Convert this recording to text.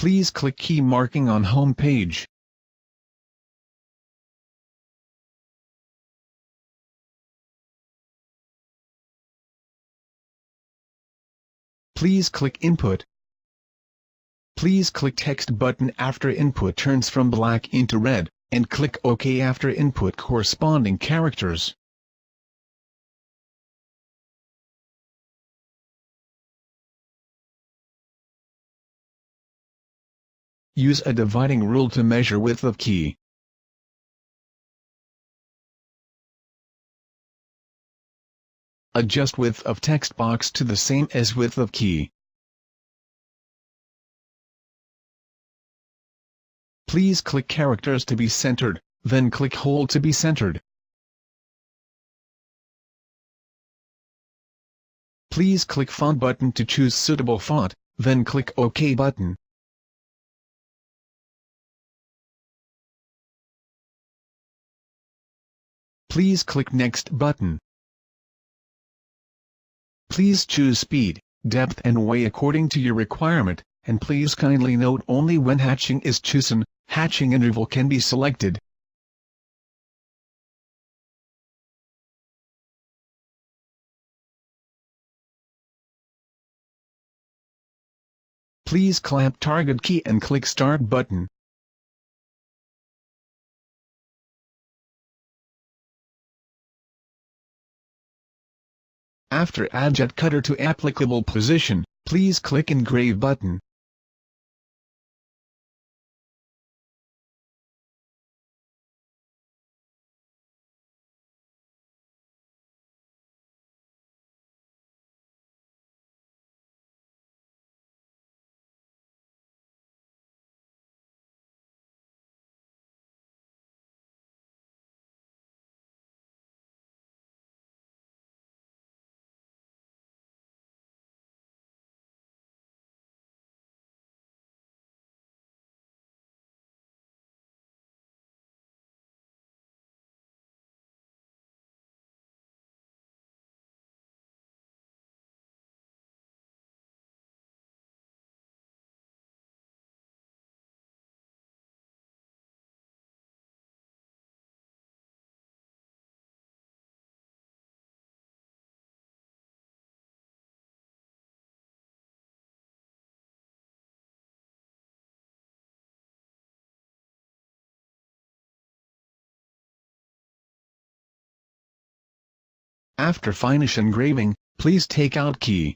Please click key marking on home page. Please click Input. Please click Text button after input turns from black into red, and click OK after input corresponding characters. Use a dividing rule to measure width of key. Adjust width of text box to the same as width of key. Please click Characters to be centered, then click Hold to be centered. Please click Font button to choose suitable font, then click OK button. Please click Next button. Please choose speed, depth and way according to your requirement, and please kindly note only when hatching is chosen, hatching interval can be selected. Please clamp target key and click Start button. After add jet cutter to applicable position, please click Engrave button. After finish engraving, please take out key.